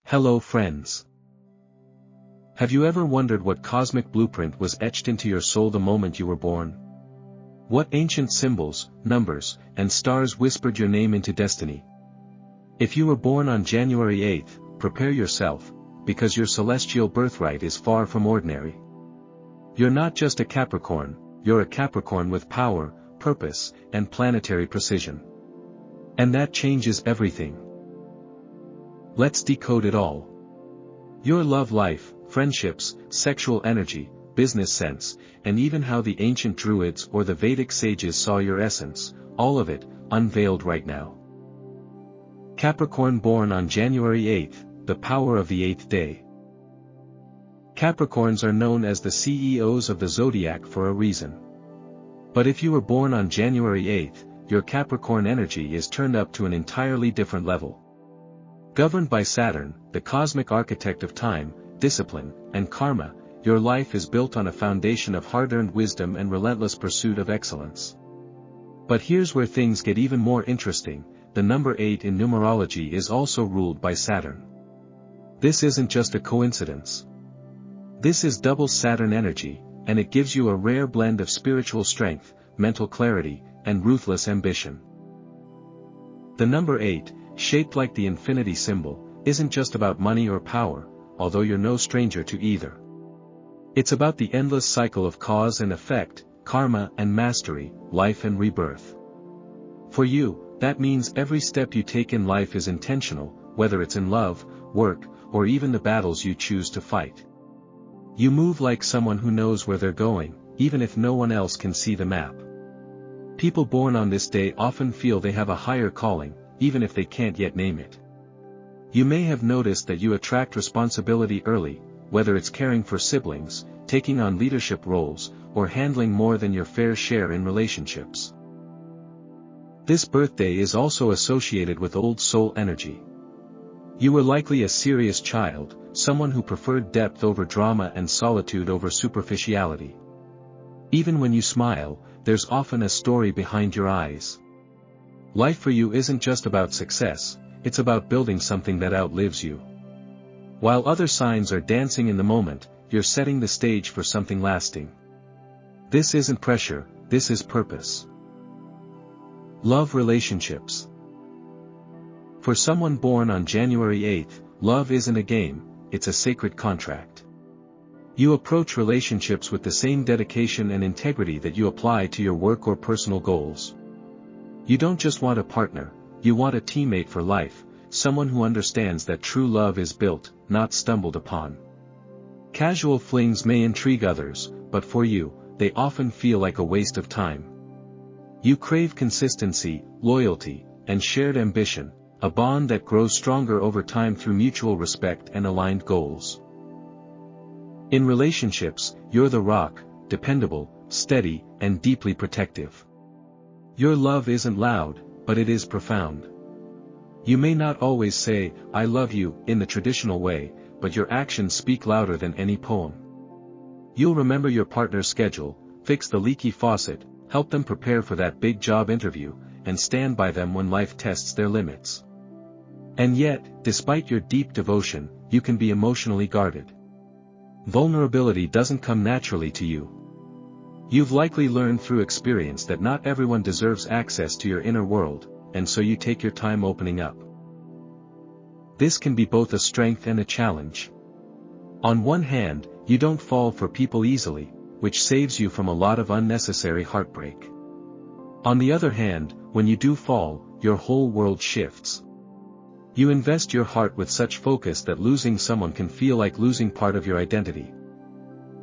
Hello friends. Have you ever wondered what cosmic blueprint was etched into your soul the moment you were born? What ancient symbols, numbers, and stars whispered your name into destiny? If you were born on January 8th, prepare yourself, because your celestial birthright is far from ordinary. You're not just a Capricorn, you're a Capricorn with power, purpose, and planetary precision. And that changes everything. Let's decode it all. Your love life, friendships, sexual energy, business sense, and even how the ancient Druids or the Vedic sages saw your essence, all of it, unveiled right now. Capricorn born on January 8th, the power of the eighth day. Capricorns are known as the CEOs of the Zodiac for a reason. But if you were born on January 8th, your Capricorn energy is turned up to an entirely different level. Governed by Saturn, the cosmic architect of time, discipline, and karma, your life is built on a foundation of hard-earned wisdom and relentless pursuit of excellence. But here's where things get even more interesting: the number 8 in numerology is also ruled by Saturn. This isn't just a coincidence. This is double Saturn energy, and it gives you a rare blend of spiritual strength, mental clarity, and ruthless ambition. The number 8, shaped like the infinity symbol, isn't just about money or power, although you're no stranger to either. It's about the endless cycle of cause and effect, karma and mastery, life and rebirth. For you, that means every step you take in life is intentional, whether it's in love, work, or even the battles you choose to fight. You move like someone who knows where they're going, even if no one else can see the map. People born on this day often feel they have a higher calling, even if they can't yet name it. You may have noticed that you attract responsibility early, whether it's caring for siblings, taking on leadership roles, or handling more than your fair share in relationships. This birthday is also associated with old soul energy. You were likely a serious child, someone who preferred depth over drama and solitude over superficiality. Even when you smile, there's often a story behind your eyes. Life for you isn't just about success, it's about building something that outlives you. While other signs are dancing in the moment, you're setting the stage for something lasting. This isn't pressure, this is purpose. Love relationships. For someone born on January 8th, love isn't a game, it's a sacred contract. You approach relationships with the same dedication and integrity that you apply to your work or personal goals. You don't just want a partner, you want a teammate for life, someone who understands that true love is built, not stumbled upon. Casual flings may intrigue others, but for you, they often feel like a waste of time. You crave consistency, loyalty, and shared ambition, a bond that grows stronger over time through mutual respect and aligned goals. In relationships, you're the rock, dependable, steady, and deeply protective. Your love isn't loud, but it is profound. You may not always say, "I love you," in the traditional way, but your actions speak louder than any poem. You'll remember your partner's schedule, fix the leaky faucet, help them prepare for that big job interview, and stand by them when life tests their limits. And yet, despite your deep devotion, you can be emotionally guarded. Vulnerability doesn't come naturally to you. You've likely learned through experience that not everyone deserves access to your inner world, and so you take your time opening up. This can be both a strength and a challenge. On one hand, you don't fall for people easily, which saves you from a lot of unnecessary heartbreak. On the other hand, when you do fall, your whole world shifts. You invest your heart with such focus that losing someone can feel like losing part of your identity.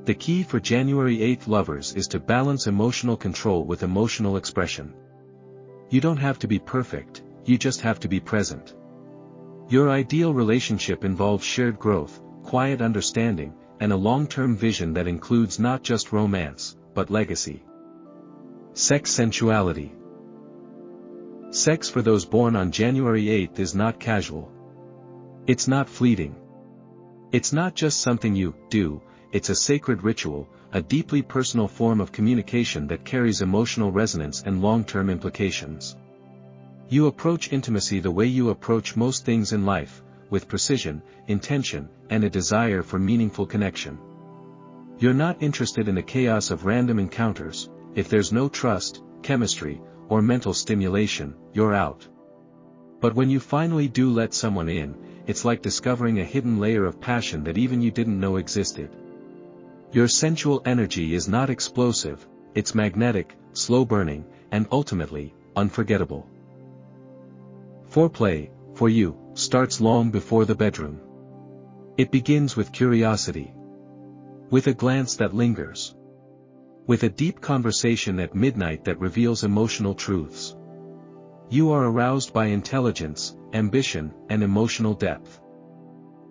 The key for January 8th lovers is to balance emotional control with emotional expression. You don't have to be perfect, you just have to be present. Your ideal relationship involves shared growth, quiet understanding, and a long-term vision that includes not just romance, but legacy. Sex sensuality. Sex for those born on January 8th is not casual. It's not fleeting. It's not just something you do, it's a sacred ritual, a deeply personal form of communication that carries emotional resonance and long-term implications. You approach intimacy the way you approach most things in life, with precision, intention, and a desire for meaningful connection. You're not interested in the chaos of random encounters. If there's no trust, chemistry, or mental stimulation, you're out. But when you finally do let someone in, it's like discovering a hidden layer of passion that even you didn't know existed. Your sensual energy is not explosive, it's magnetic, slow-burning, and ultimately, unforgettable. Foreplay, for you, starts long before the bedroom. It begins with curiosity. With a glance that lingers. With a deep conversation at midnight that reveals emotional truths. You are aroused by intelligence, ambition, and emotional depth.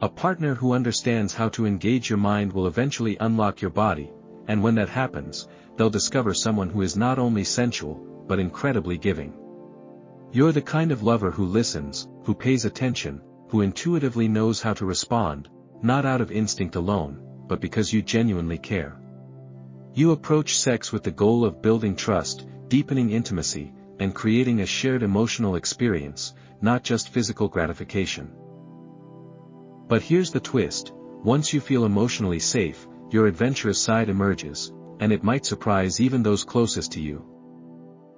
A partner who understands how to engage your mind will eventually unlock your body, and when that happens, they'll discover someone who is not only sensual, but incredibly giving. You're the kind of lover who listens, who pays attention, who intuitively knows how to respond, not out of instinct alone, but because you genuinely care. You approach sex with the goal of building trust, deepening intimacy, and creating a shared emotional experience, not just physical gratification. But here's the twist: once you feel emotionally safe, your adventurous side emerges, and it might surprise even those closest to you.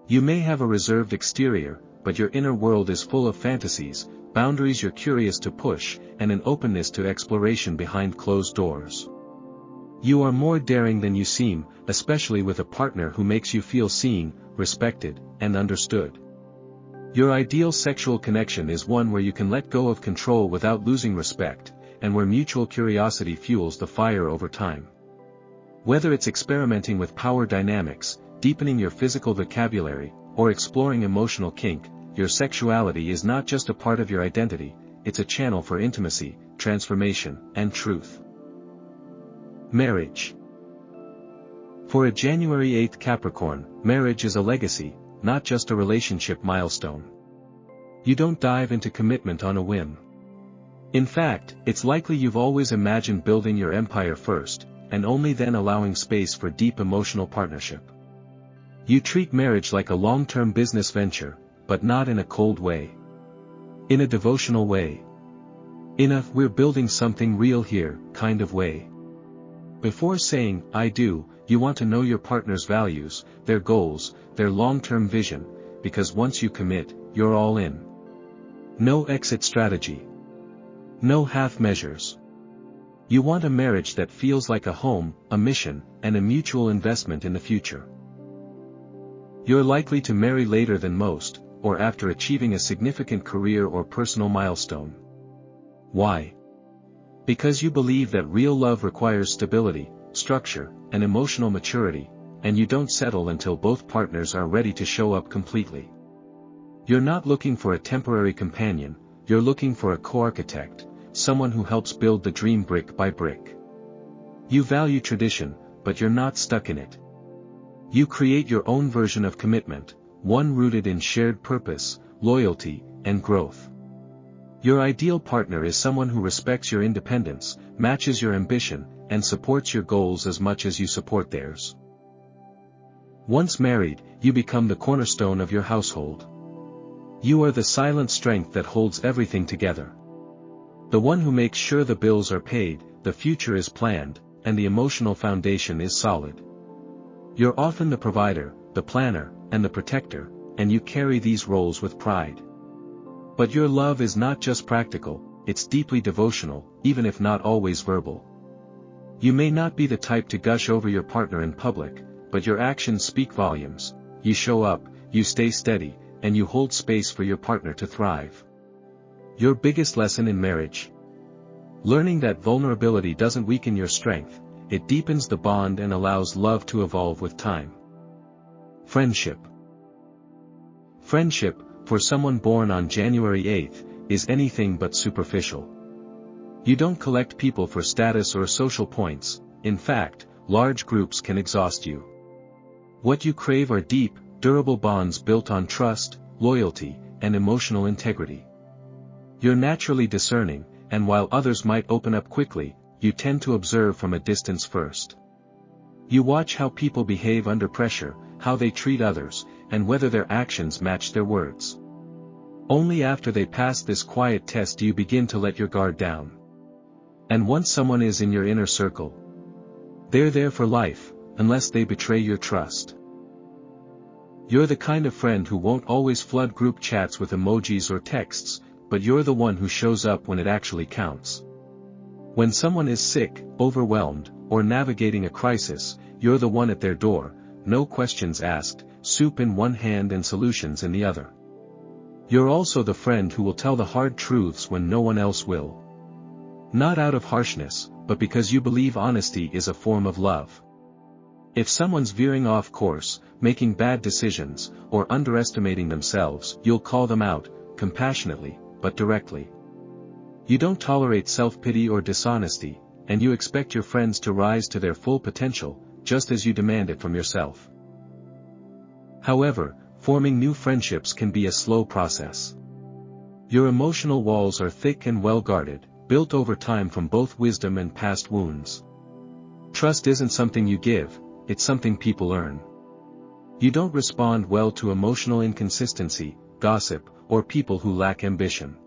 You may have a reserved exterior, but your inner world is full of fantasies, boundaries you're curious to push, and an openness to exploration behind closed doors. You are more daring than you seem, especially with a partner who makes you feel seen, respected, and understood. Your ideal sexual connection is one where you can let go of control without losing respect, and where mutual curiosity fuels the fire over time. Whether it's experimenting with power dynamics, deepening your physical vocabulary, or exploring emotional kink, your sexuality is not just a part of your identity, it's a channel for intimacy, transformation, and truth. Marriage. For a January 8th Capricorn, marriage is a legacy, not just a relationship milestone. You don't dive into commitment on a whim. In fact, it's likely you've always imagined building your empire first, and only then allowing space for deep emotional partnership. You treat marriage like a long-term business venture, but not in a cold way. In a devotional way. In a "we're building something real here" kind of way. Before saying "I do," you want to know your partner's values, their goals, their long-term vision, because once you commit, you're all in. No exit strategy. No half measures. You want a marriage that feels like a home, a mission, and a mutual investment in the future. You're likely to marry later than most, or after achieving a significant career or personal milestone. Why? Because you believe that real love requires stability, structure, and emotional maturity, and you don't settle until both partners are ready to show up completely. You're not looking for a temporary companion, you're looking for a co-architect, someone who helps build the dream brick by brick. You value tradition, but you're not stuck in it. You create your own version of commitment, one rooted in shared purpose, loyalty, and growth. Your ideal partner is someone who respects your independence, matches your ambition, and supports your goals as much as you support theirs. Once married, you become the cornerstone of your household. You are the silent strength that holds everything together. The one who makes sure the bills are paid, the future is planned, and the emotional foundation is solid. You're often the provider, the planner, and the protector, and you carry these roles with pride. But your love is not just practical, it's deeply devotional, even if not always verbal. You may not be the type to gush over your partner in public, but your actions speak volumes. You show up, you stay steady, and you hold space for your partner to thrive. Your biggest lesson in marriage? Learning that vulnerability doesn't weaken your strength, it deepens the bond and allows love to evolve with time. Friendship. Friendship, for someone born on January 8th, is anything but superficial. You don't collect people for status or social points. In fact, large groups can exhaust you. What you crave are deep, durable bonds built on trust, loyalty, and emotional integrity. You're naturally discerning, and while others might open up quickly, you tend to observe from a distance first. You watch how people behave under pressure, how they treat others, and whether their actions match their words. Only after they pass this quiet test do you begin to let your guard down. And once someone is in your inner circle, they're there for life, unless they betray your trust. You're the kind of friend who won't always flood group chats with emojis or texts, but you're the one who shows up when it actually counts. When someone is sick, overwhelmed, or navigating a crisis, you're the one at their door, no questions asked, soup in one hand and solutions in the other. You're also the friend who will tell the hard truths when no one else will. Not out of harshness, but because you believe honesty is a form of love. If someone's veering off course, making bad decisions, or underestimating themselves, you'll call them out, compassionately, but directly. You don't tolerate self-pity or dishonesty, and you expect your friends to rise to their full potential, just as you demand it from yourself. However, forming new friendships can be a slow process. Your emotional walls are thick and well guarded, built over time from both wisdom and past wounds. Trust isn't something you give, it's something people earn. You don't respond well to emotional inconsistency, gossip, or people who lack ambition.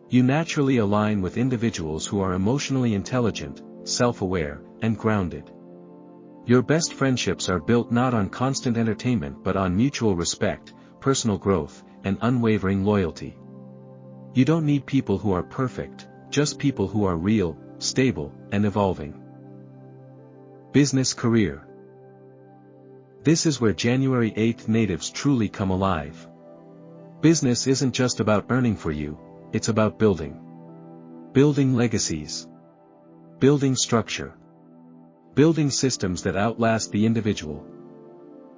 You naturally align with individuals who are emotionally intelligent, self-aware, and grounded. Your best friendships are built not on constant entertainment but on mutual respect, personal growth, and unwavering loyalty. You don't need people who are perfect, just people who are real, stable, and evolving. Business career. This is where January 8th natives truly come alive. Business isn't just about earning for you, it's about building. Building legacies. Building structure. Building systems that outlast the individual.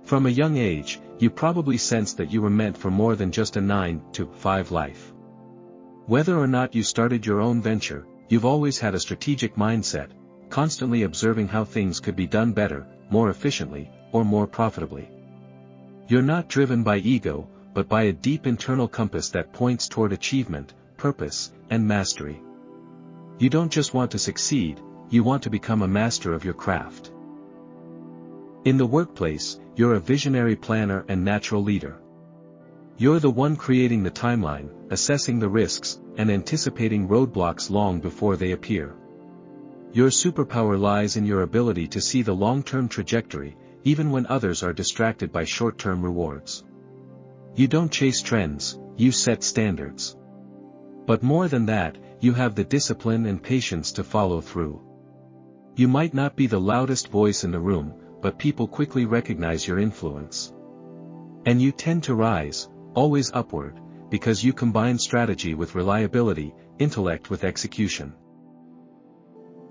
From a young age, you probably sensed that you were meant for more than just a 9-to-5 life. Whether or not you started your own venture, you've always had a strategic mindset, constantly observing how things could be done better, more efficiently, or more profitably. You're not driven by ego, but by a deep internal compass that points toward achievement, purpose, and mastery. You don't just want to succeed, you want to become a master of your craft. In the workplace, you're a visionary planner and natural leader. You're the one creating the timeline, assessing the risks, and anticipating roadblocks long before they appear. Your superpower lies in your ability to see the long-term trajectory, even when others are distracted by short-term rewards. You don't chase trends, you set standards. But more than that, you have the discipline and patience to follow through. You might not be the loudest voice in the room, but people quickly recognize your influence. And you tend to rise, always upward, because you combine strategy with reliability, intellect with execution.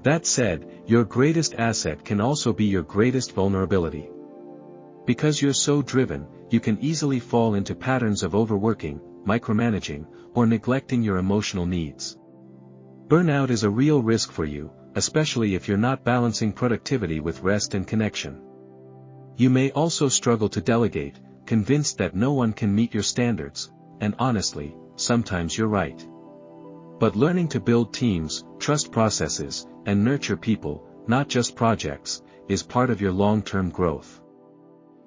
That said, your greatest asset can also be your greatest vulnerability. Because you're so driven, you can easily fall into patterns of overworking, micromanaging, or neglecting your emotional needs. Burnout is a real risk for you, especially if you're not balancing productivity with rest and connection. You may also struggle to delegate, convinced that no one can meet your standards, and honestly, sometimes you're right. But learning to build teams, trust processes, and nurture people, not just projects, is part of your long-term growth.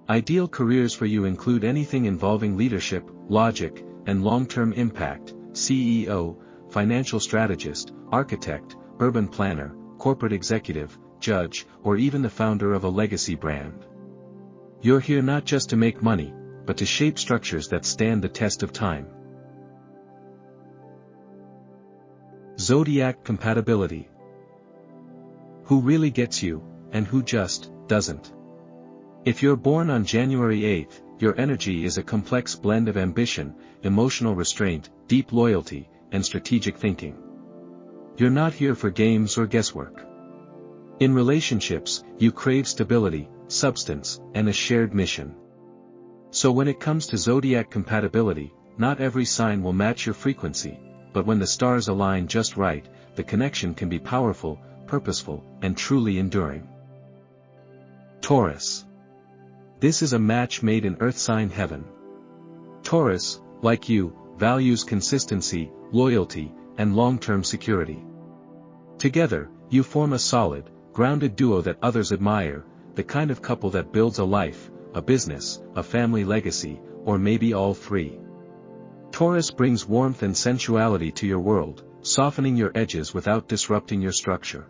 Ideal careers for you include anything involving leadership, logic, and long-term impact: CEO, financial strategist, architect, urban planner, corporate executive, judge, or even the founder of a legacy brand. You're here not just to make money, but to shape structures that stand the test of time. Zodiac compatibility. Who really gets you, and who just doesn't? If you're born on January 8th, your energy is a complex blend of ambition, emotional restraint, deep loyalty, and strategic thinking. You're not here for games or guesswork. In relationships, you crave stability, substance, and a shared mission. So when it comes to zodiac compatibility, not every sign will match your frequency, but when the stars align just right, the connection can be powerful, purposeful, and truly enduring. Taurus. This is a match made in earth sign heaven. Taurus, like you, values consistency, loyalty, and long-term security. Together, you form a solid, grounded duo that others admire, the kind of couple that builds a life, a business, a family legacy, or maybe all three. Taurus brings warmth and sensuality to your world, softening your edges without disrupting your structure.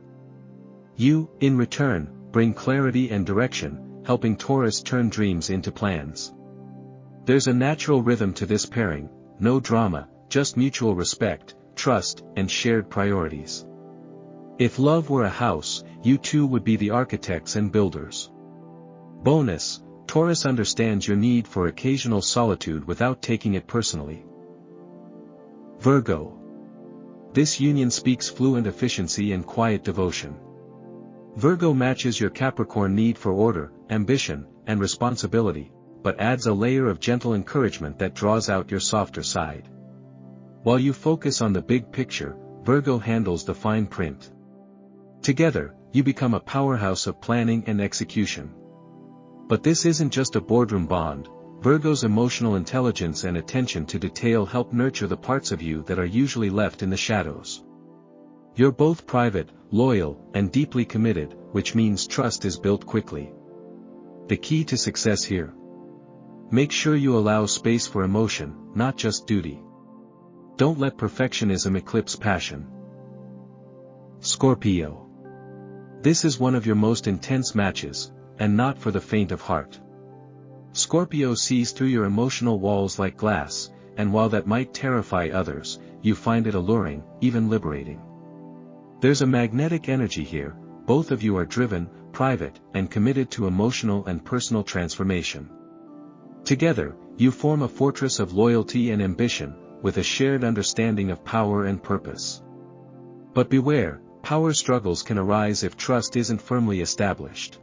You, in return, bring clarity and direction, helping Taurus turn dreams into plans. There's a natural rhythm to this pairing, no drama, just mutual respect, trust, and shared priorities. If love were a house, you two would be the architects and builders. Bonus, Taurus understands your need for occasional solitude without taking it personally. Virgo. This union speaks fluent efficiency and quiet devotion. Virgo matches your Capricorn need for order, ambition, and responsibility, but adds a layer of gentle encouragement that draws out your softer side. While you focus on the big picture, Virgo handles the fine print. Together, you become a powerhouse of planning and execution. But this isn't just a boardroom bond. Virgo's emotional intelligence and attention to detail help nurture the parts of you that are usually left in the shadows. You're both private, loyal, and deeply committed, which means trust is built quickly. The key to success here. Make sure you allow space for emotion, not just duty. Don't let perfectionism eclipse passion. Scorpio. This is one of your most intense matches, and not for the faint of heart. Scorpio sees through your emotional walls like glass, and while that might terrify others, you find it alluring, even liberating. There's a magnetic energy here. Both of you are driven, private, and committed to emotional and personal transformation. Together, you form a fortress of loyalty and ambition, with a shared understanding of power and purpose. But beware, power struggles can arise if trust isn't firmly established.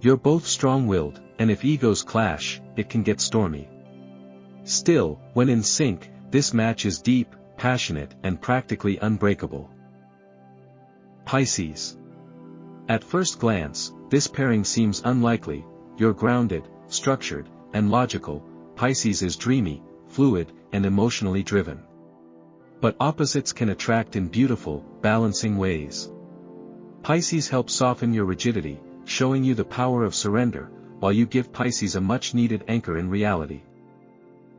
You're both strong-willed, and if egos clash, it can get stormy. Still, when in sync, this match is deep, passionate, and practically unbreakable. Pisces. At first glance, this pairing seems unlikely. You're grounded, structured, and logical. Pisces is dreamy, fluid, and emotionally driven. But opposites can attract in beautiful, balancing ways. Pisces helps soften your rigidity, showing you the power of surrender, while you give Pisces a much-needed anchor in reality.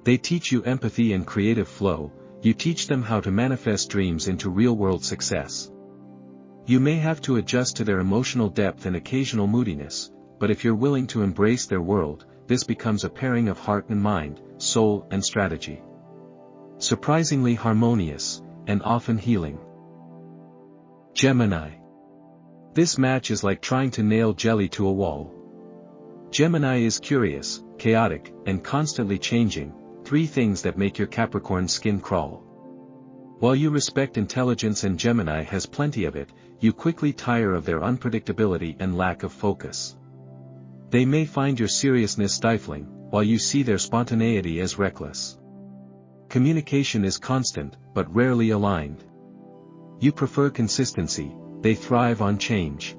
They teach you empathy and creative flow. You teach them how to manifest dreams into real-world success. You may have to adjust to their emotional depth and occasional moodiness, but if you're willing to embrace their world, this becomes a pairing of heart and mind, soul and strategy. Surprisingly harmonious, and often healing. Gemini. This match is like trying to nail jelly to a wall. Gemini is curious, chaotic, and constantly changing, three things that make your Capricorn skin crawl. While you respect intelligence and Gemini has plenty of it, you quickly tire of their unpredictability and lack of focus. They may find your seriousness stifling, while you see their spontaneity as reckless. Communication is constant, but rarely aligned. You prefer consistency, they thrive on change.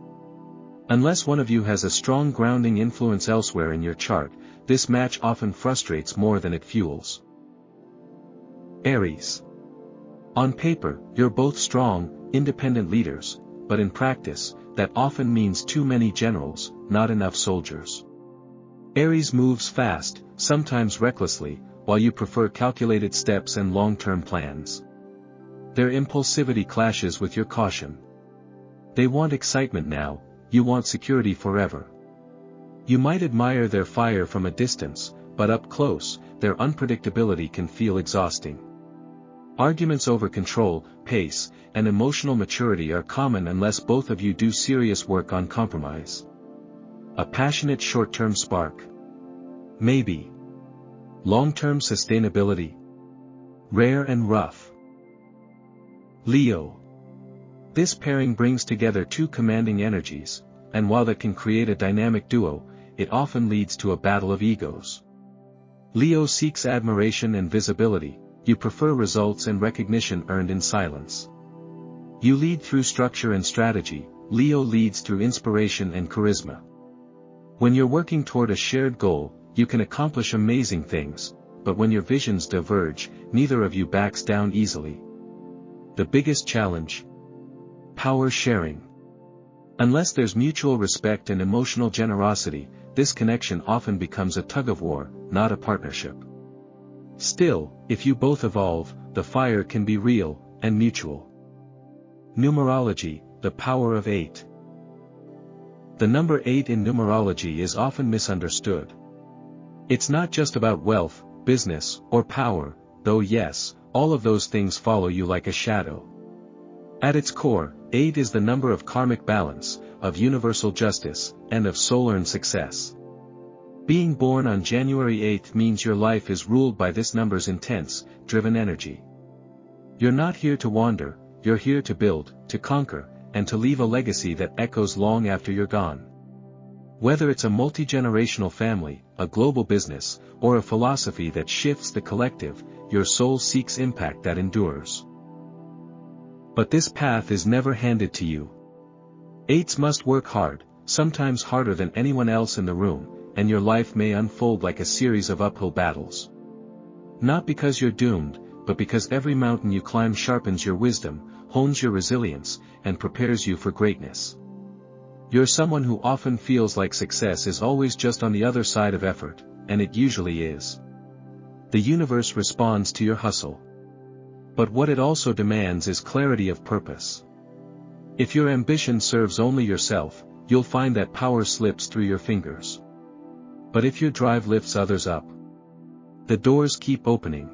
Unless one of you has a strong grounding influence elsewhere in your chart, this match often frustrates more than it fuels. Aries. On paper, you're both strong, independent leaders, but in practice, that often means too many generals, not enough soldiers. Aries moves fast, sometimes recklessly, while you prefer calculated steps and long-term plans. Their impulsivity clashes with your caution. They want excitement now, you want security forever. You might admire their fire from a distance, but up close, their unpredictability can feel exhausting. Arguments over control, pace, and emotional maturity are common unless both of you do serious work on compromise. A passionate short-term spark. Maybe. Long-term sustainability. Rare and rough. Leo. This pairing brings together two commanding energies, and while that can create a dynamic duo, it often leads to a battle of egos. Leo seeks admiration and visibility. You prefer results and recognition earned in silence. You lead through structure and strategy. Leo leads through inspiration and charisma. When you're working toward a shared goal, you can accomplish amazing things, but when your visions diverge, neither of you backs down easily. The biggest challenge? Power sharing. Unless there's mutual respect and emotional generosity, this connection often becomes a tug-of-war, not a partnership. Still, if you both evolve, the fire can be real, and mutual. Numerology, the power of 8. The number 8 in numerology is often misunderstood. It's not just about wealth, business, or power, though yes, all of those things follow you like a shadow. At its core, 8 is the number of karmic balance, of universal justice, and of soul-earned success. Being born on January 8 means your life is ruled by this number's intense, driven energy. You're not here to wander, you're here to build, to conquer, and to leave a legacy that echoes long after you're gone. Whether it's a multi-generational family, a global business, or a philosophy that shifts the collective, your soul seeks impact that endures. But this path is never handed to you. 8s must work hard, sometimes harder than anyone else in the room, and your life may unfold like a series of uphill battles. Not because you're doomed, but because every mountain you climb sharpens your wisdom, hones your resilience, and prepares you for greatness. You're someone who often feels like success is always just on the other side of effort, and it usually is. The universe responds to your hustle. But what it also demands is clarity of purpose. If your ambition serves only yourself, you'll find that power slips through your fingers. But if your drive lifts others up, the doors keep opening.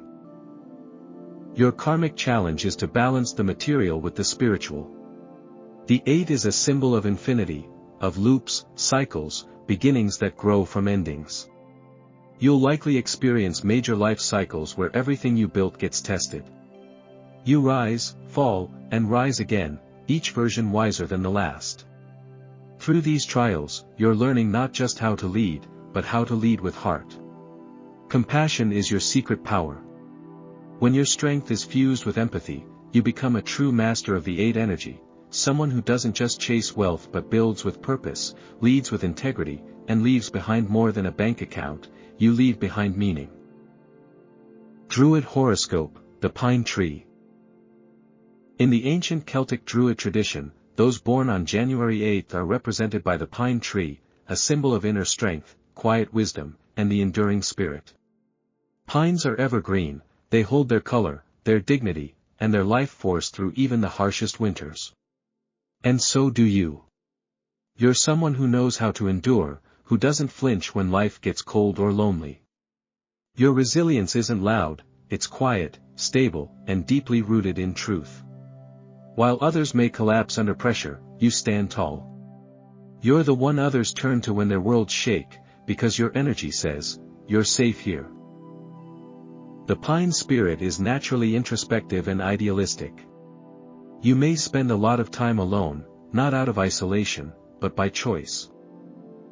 Your karmic challenge is to balance the material with the spiritual. The 8 is a symbol of infinity, of loops, cycles, beginnings that grow from endings. You'll likely experience major life cycles where everything you built gets tested. You rise, fall, and rise again, each version wiser than the last. Through these trials, you're learning not just how to lead, but how to lead with heart. Compassion is your secret power. When your strength is fused with empathy, you become a true master of the 8 energy, someone who doesn't just chase wealth but builds with purpose, leads with integrity, and leaves behind more than a bank account. You leave behind meaning. Druid horoscope, the pine tree. In the ancient Celtic Druid tradition, those born on January 8 are represented by the pine tree, a symbol of inner strength, quiet wisdom, and the enduring spirit. Pines are evergreen, they hold their color, their dignity, and their life force through even the harshest winters. And so do you. You're someone who knows how to endure, who doesn't flinch when life gets cold or lonely. Your resilience isn't loud, it's quiet, stable, and deeply rooted in truth. While others may collapse under pressure, you stand tall. You're the one others turn to when their worlds shake, because your energy says, you're safe here. The pine spirit is naturally introspective and idealistic. You may spend a lot of time alone, not out of isolation, but by choice.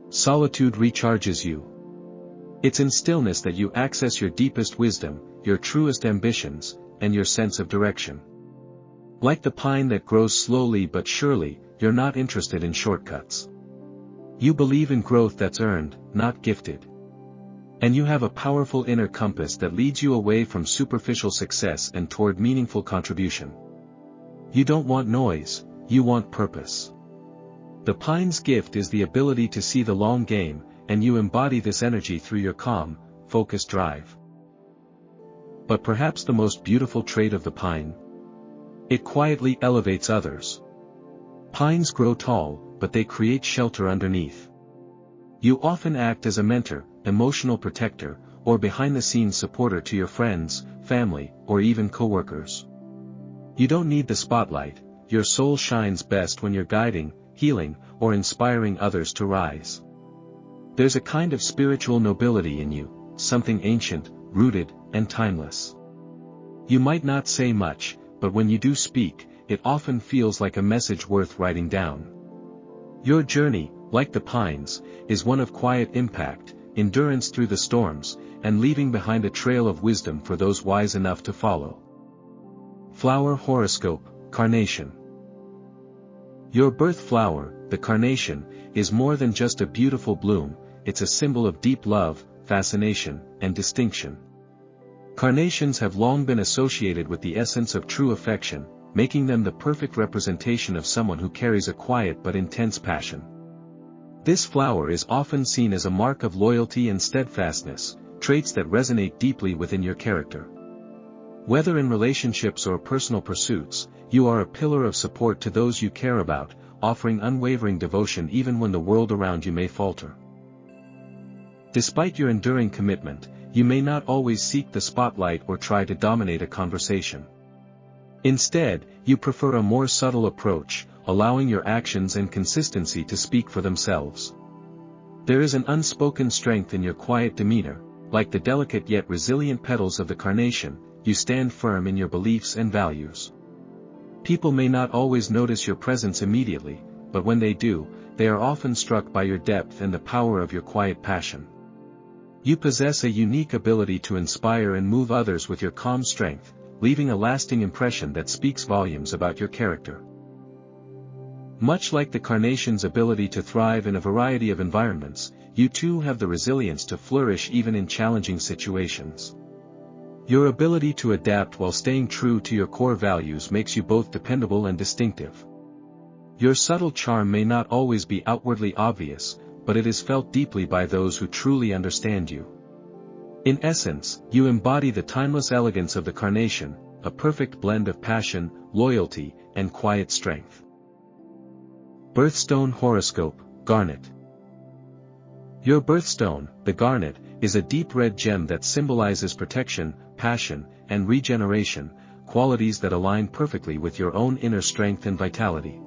Solitude recharges you. It's in stillness that you access your deepest wisdom, your truest ambitions, and your sense of direction. Like the pine that grows slowly but surely, you're not interested in shortcuts. You believe in growth that's earned, not gifted. And you have a powerful inner compass that leads you away from superficial success and toward meaningful contribution. You don't want noise, you want purpose. The pine's gift is the ability to see the long game, and you embody this energy through your calm, focused drive. But perhaps the most beautiful trait of the pine? It quietly elevates others. Pines grow tall, but they create shelter underneath. You often act as a mentor, emotional protector, or behind-the-scenes supporter to your friends, family, or even coworkers. You don't need the spotlight, your soul shines best when you're guiding, healing, or inspiring others to rise. There's a kind of spiritual nobility in you, something ancient, rooted, and timeless. You might not say much, but when you do speak, it often feels like a message worth writing down. Your journey, like the pines, is one of quiet impact, endurance through the storms, and leaving behind a trail of wisdom for those wise enough to follow. Flower horoscope, carnation. Your birth flower, the carnation, is more than just a beautiful bloom, it's a symbol of deep love, fascination, and distinction. Carnations have long been associated with the essence of true affection, making them the perfect representation of someone who carries a quiet but intense passion. This flower is often seen as a mark of loyalty and steadfastness, traits that resonate deeply within your character. Whether in relationships or personal pursuits, you are a pillar of support to those you care about, offering unwavering devotion even when the world around you may falter. Despite your enduring commitment, you may not always seek the spotlight or try to dominate a conversation. Instead, you prefer a more subtle approach, allowing your actions and consistency to speak for themselves. There is an unspoken strength in your quiet demeanor, like the delicate yet resilient petals of the carnation. You stand firm in your beliefs and values. People may not always notice your presence immediately, but when they do, they are often struck by your depth and the power of your quiet passion. You possess a unique ability to inspire and move others with your calm strength, leaving a lasting impression that speaks volumes about your character. Much like the carnation's ability to thrive in a variety of environments, you too have the resilience to flourish even in challenging situations. Your ability to adapt while staying true to your core values makes you both dependable and distinctive. Your subtle charm may not always be outwardly obvious, but it is felt deeply by those who truly understand you. In essence, you embody the timeless elegance of the carnation, a perfect blend of passion, loyalty, and quiet strength. Birthstone Horoscope, Garnet. Your birthstone, the garnet, is a deep red gem that symbolizes protection, passion, and regeneration, qualities that align perfectly with your own inner strength and vitality.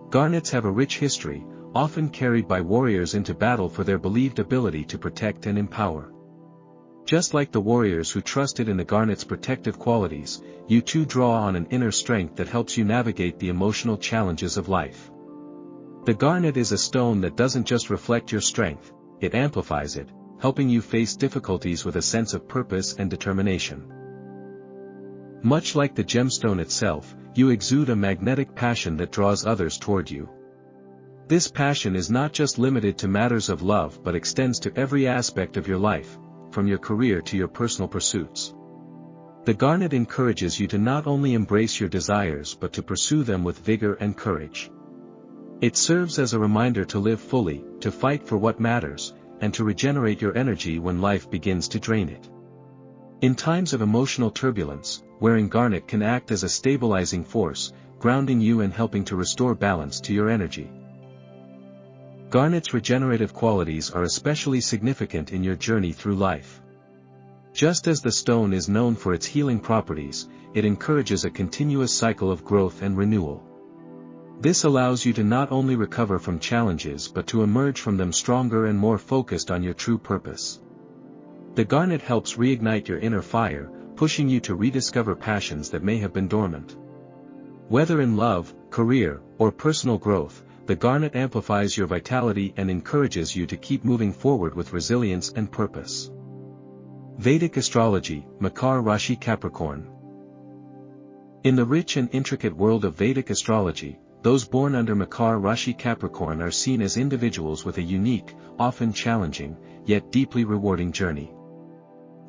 Garnets have a rich history, often carried by warriors into battle for their believed ability to protect and empower. Just like the warriors who trusted in the garnet's protective qualities, you too draw on an inner strength that helps you navigate the emotional challenges of life. The garnet is a stone that doesn't just reflect your strength, it amplifies it, helping you face difficulties with a sense of purpose and determination. Much like the gemstone itself, you exude a magnetic passion that draws others toward you. This passion is not just limited to matters of love but extends to every aspect of your life, from your career to your personal pursuits. The garnet encourages you to not only embrace your desires but to pursue them with vigor and courage. It serves as a reminder to live fully, to fight for what matters, and to regenerate your energy when life begins to drain it. In times of emotional turbulence, wearing garnet can act as a stabilizing force, grounding you and helping to restore balance to your energy. Garnet's regenerative qualities are especially significant in your journey through life. Just as the stone is known for its healing properties, it encourages a continuous cycle of growth and renewal. This allows you to not only recover from challenges but to emerge from them stronger and more focused on your true purpose. The garnet helps reignite your inner fire, pushing you to rediscover passions that may have been dormant. Whether in love, career, or personal growth, the garnet amplifies your vitality and encourages you to keep moving forward with resilience and purpose. Vedic Astrology, Makar Rashi Capricorn. In the rich and intricate world of Vedic astrology, those born under Makar Rashi Capricorn are seen as individuals with a unique, often challenging, yet deeply rewarding journey.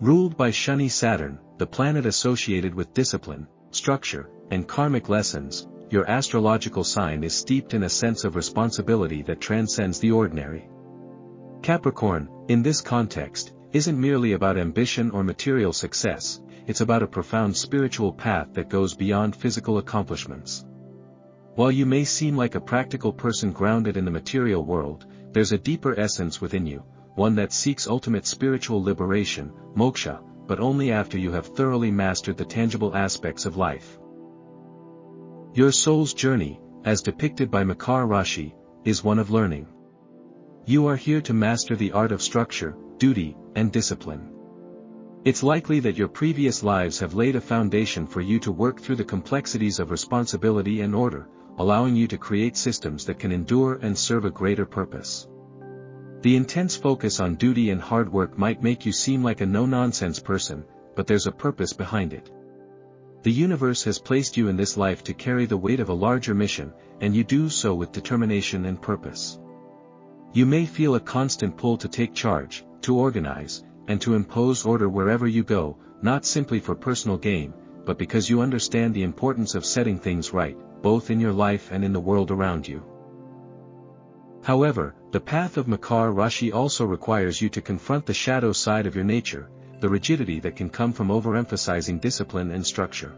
Ruled by Shani Saturn, the planet associated with discipline, structure, and karmic lessons, your astrological sign is steeped in a sense of responsibility that transcends the ordinary. Capricorn, in this context, isn't merely about ambition or material success, it's about a profound spiritual path that goes beyond physical accomplishments. While you may seem like a practical person grounded in the material world, there's a deeper essence within you, one that seeks ultimate spiritual liberation, moksha, but only after you have thoroughly mastered the tangible aspects of life. Your soul's journey, as depicted by Makar Rashi, is one of learning. You are here to master the art of structure, duty, and discipline. It's likely that your previous lives have laid a foundation for you to work through the complexities of responsibility and order, allowing you to create systems that can endure and serve a greater purpose. The intense focus on duty and hard work might make you seem like a no-nonsense person, but there's a purpose behind it. The universe has placed you in this life to carry the weight of a larger mission, and you do so with determination and purpose. You may feel a constant pull to take charge, to organize, and to impose order wherever you go, not simply for personal gain, but because you understand the importance of setting things right, both in your life and in the world around you. However, the path of Makar Rashi also requires you to confront the shadow side of your nature, the rigidity that can come from overemphasizing discipline and structure.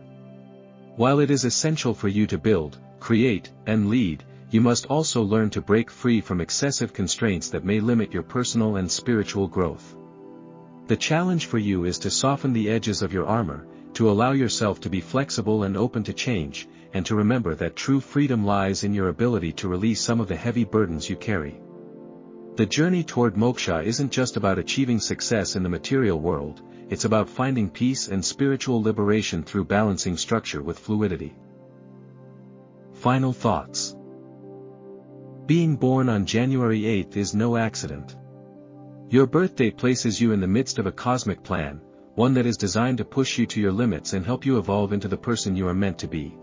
While it is essential for you to build, create, and lead, you must also learn to break free from excessive constraints that may limit your personal and spiritual growth. The challenge for you is to soften the edges of your armor, to allow yourself to be flexible and open to change, and to remember that true freedom lies in your ability to release some of the heavy burdens you carry. The journey toward moksha isn't just about achieving success in the material world, it's about finding peace and spiritual liberation through balancing structure with fluidity. Final thoughts. Being born on January 8th is no accident. Your birthday places you in the midst of a cosmic plan, one that is designed to push you to your limits and help you evolve into the person you are meant to be.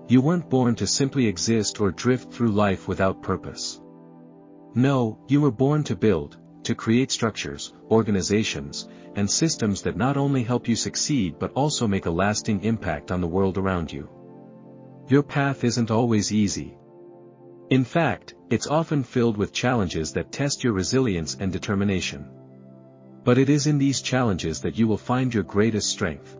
You weren't born to simply exist or drift through life without purpose. No, you were born to build, to create structures, organizations, and systems that not only help you succeed but also make a lasting impact on the world around you. Your path isn't always easy. In fact, it's often filled with challenges that test your resilience and determination. But it is in these challenges that you will find your greatest strength.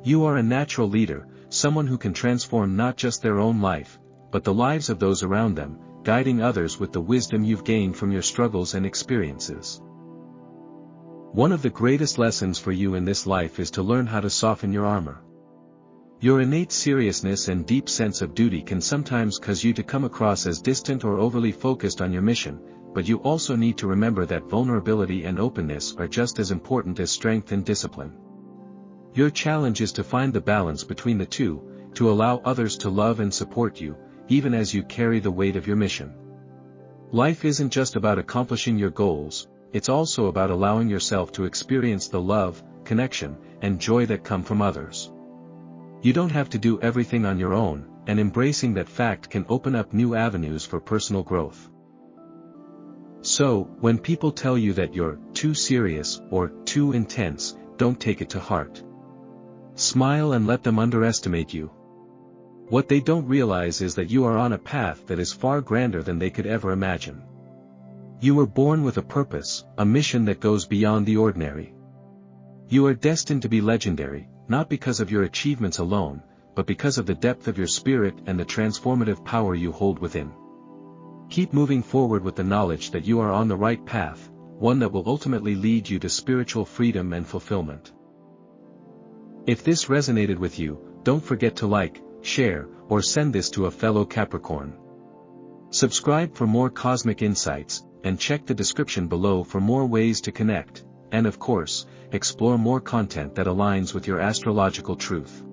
You are a natural leader, someone who can transform not just their own life, but the lives of those around them, guiding others with the wisdom you've gained from your struggles and experiences. One of the greatest lessons for you in this life is to learn how to soften your armor. Your innate seriousness and deep sense of duty can sometimes cause you to come across as distant or overly focused on your mission, but you also need to remember that vulnerability and openness are just as important as strength and discipline. Your challenge is to find the balance between the two, to allow others to love and support you, even as you carry the weight of your mission. Life isn't just about accomplishing your goals, it's also about allowing yourself to experience the love, connection, and joy that come from others. You don't have to do everything on your own, and embracing that fact can open up new avenues for personal growth. So, when people tell you that you're too serious or too intense, don't take it to heart. Smile and let them underestimate you. What they don't realize is that you are on a path that is far grander than they could ever imagine. You were born with a purpose, a mission that goes beyond the ordinary. You are destined to be legendary, not because of your achievements alone, but because of the depth of your spirit and the transformative power you hold within. Keep moving forward with the knowledge that you are on the right path, one that will ultimately lead you to spiritual freedom and fulfillment. If this resonated with you, don't forget to like, share, or send this to a fellow Capricorn. Subscribe for more cosmic insights, and check the description below for more ways to connect, and of course, explore more content that aligns with your astrological truth.